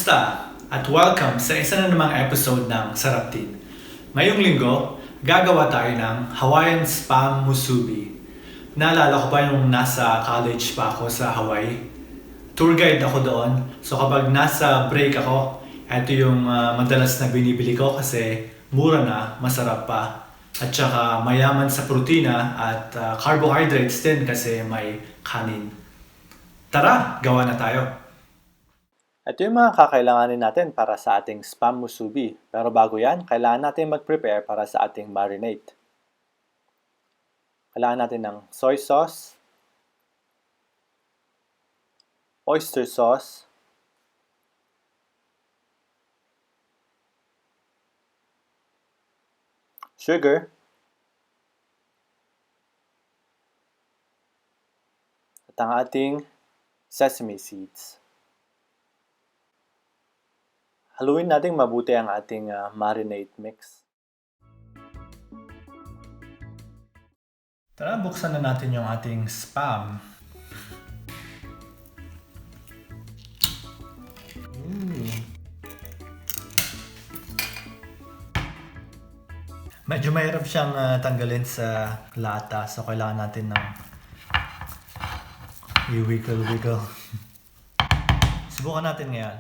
Kamusta? At welcome sa isa na namang episode ng Sarap Tin. Ngayong linggo, gagawa tayo ng Hawaiian Spam Musubi. Naalala ko pa yung nasa college pa ako sa Hawaii. Tour guide ako doon. So kapag nasa break ako, ito yung madalas na binibili ko kasi mura na, masarap pa. At saka mayaman sa protina at carbohydrates din kasi may kanin. Tara, gawa na tayo! Ito yung mga kakailanganin natin para sa ating spam musubi. Pero bago yan, kailangan natin mag-prepare para sa ating marinade. Kailangan natin ng soy sauce, oyster sauce, sugar, at ang ating sesame seeds. Haluin natin mabuti ang ating marinade mix. Tara, buksan na natin yung ating spam. Medyo mahirap siyang tanggalin sa lata, so kailangan natin ng i-wiggle-wiggle. Subukan natin ngayon.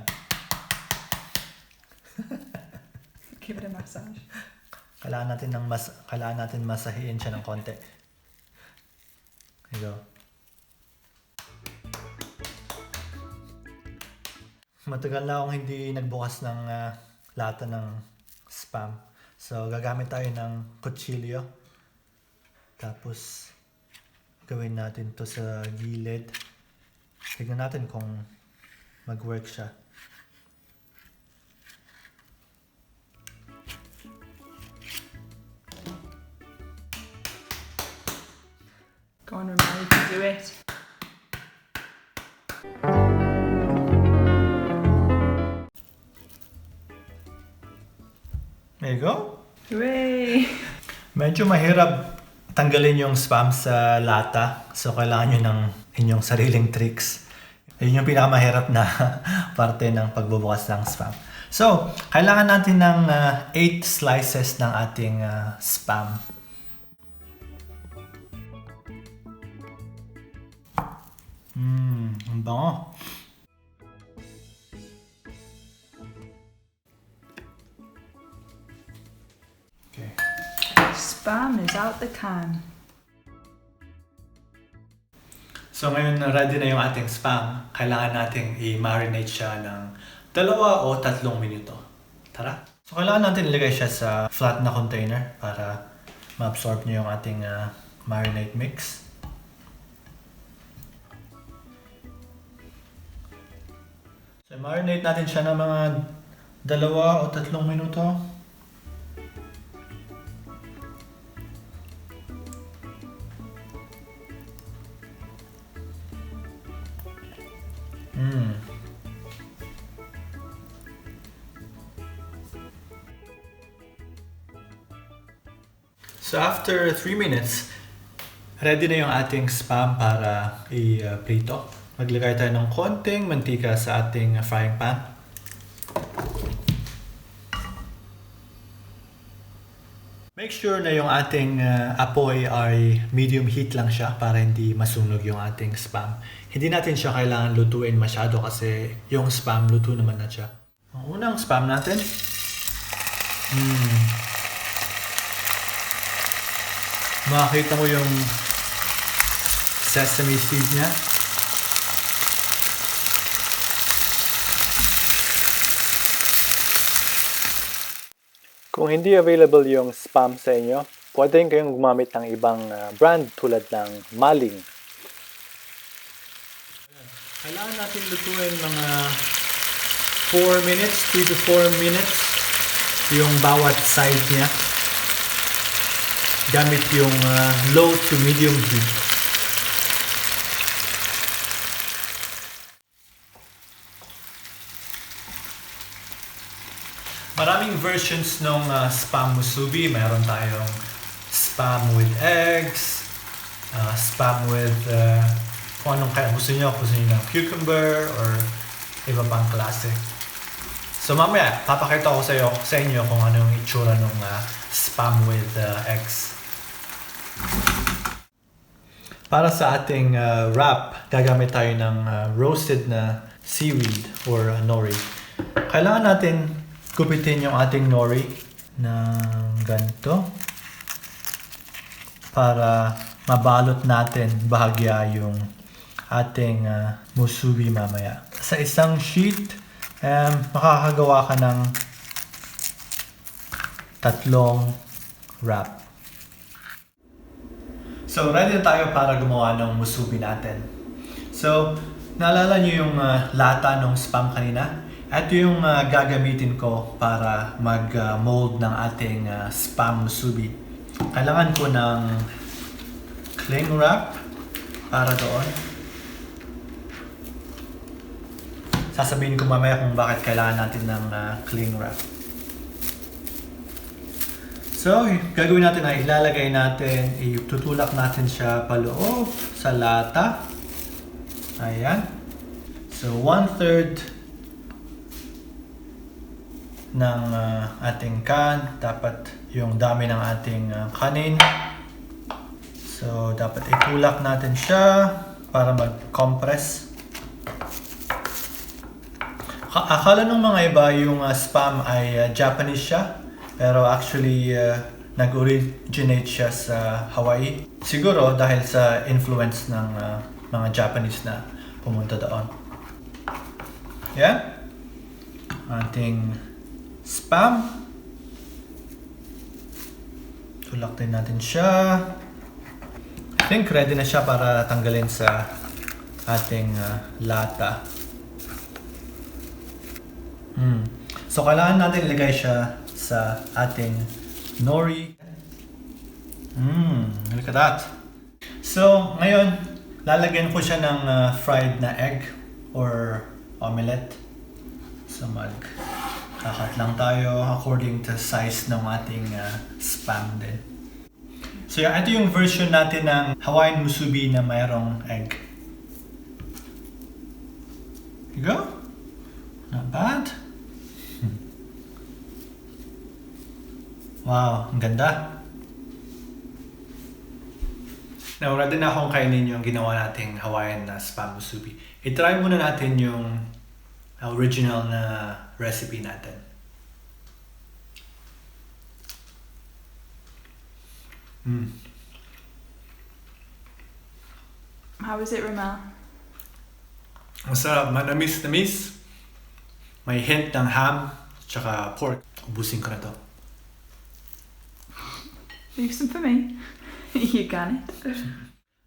Give it a massage. Kailangan natin masahiin siya ng konti. There you go. Matagal na akong hindi nagbukas ng lata ng spam. So gagamit tayo ng kutsilyo. Tapos gawin natin to sa gilid. Tignan natin kung mag-work siya. Go on, Ramona, you can do it. There you go. Hooray! Medyo mahirap tanggalin yung spam sa lata. So kailangan nyo ng inyong sariling tricks. Yun yung pinakamahirap na parte ng pagbubukas ng spam. So, kailangan natin ng 8 slices ng ating spam. Ang bango. Okay. Spam is out the can. So ngayon ready na yung ating spam. Kailangan nating i-marinate siya ng 2 o 3 minuto. Tara. So kailangan natin ilagay siya sa flat na container para ma-absorb niyo yung ating marinade mix. So, marinate natin siya ng mga 2 o 3 minuto. So after 3 minutes, ready na yung ating spam para i-prito. Maglagay tayo ng konting mantika sa ating frying pan. Make sure na yung ating apoy ay medium heat lang siya para hindi masunog yung ating spam. Hindi natin siya kailangan lutuin masyado kasi yung spam luto naman na siya. Ang unang spam natin. Makikita mo yung sesame seed niya. Kung hindi available yung spam sa inyo, pwede rin kayong gumamit ng ibang brand tulad ng Maling. Kailangan natin lutuin mga 4 minutes, 3 to 4 minutes yung bawat side niya. Gamit yung low to medium heat. Maraming versions ng spam musubi. Mayroon tayong spam with eggs, spam with kung anong kaya gusto niyo ng cucumber or iba pang klase. So mamaya, papakita ko sa inyo kung ano yung itsura ng spam with eggs. Para sa ating wrap, gagamit tayo ng roasted na seaweed or nori. Kailangan natin gupitin yung ating nori ng ganito para mabalot natin bahagya yung ating musubi mamaya. Sa isang sheet, makakagawa ka ng 3 wrap. So, ready na tayo para gumawa ng musubi natin. So, naalala niyo yung lata ng spam kanina? Ito yung gagamitin ko para mag-mold ng ating spam musubi. Kailangan ko ng cling wrap para doon. Sasabihin ko mamaya kung bakit kailangan natin ng cling wrap. So, gagawin natin na ilalagay natin, itutulak natin siya paloob sa lata. Ayan. So, 1/3 ng ating can. Dapat yung dami ng ating kanin. So, dapat itulak natin siya para mag-compress. Akala ng mga iba yung spam ay Japanese siya. Pero actually, nag-originate siya sa Hawaii. Siguro dahil sa influence ng mga Japanese na pumunta doon. Yan. Ating spam. Tulak din natin siya. I think ready na siya para tanggalin sa ating lata. So, kailangan natin ilagay siya sa ating nori. Look at that. So, ngayon, lalagyan ko siya ng fried na egg or omelette. So, kakat lang tayo according to size ng ating spam din. So, ito yung version natin ng Hawaiian musubi na mayroong egg. Here you go. Not bad. Wow, ang ganda. Now, ready na akong kainin yung ginawa nating Hawaiian na spam musubi. I-try muna natin yung original na recipe natin. How is it, Ramel? Masarap, manamis-namis. May hint ng ham, tsaka pork. Ubusin ko na to. Leave some for me. You can it.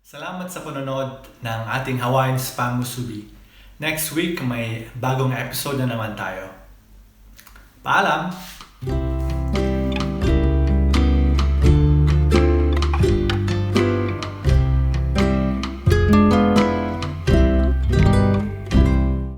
Salamat sa panonood ng ating Hawaiian Spam Musubi. Next week, may bagong episode na naman tayo. Paalam!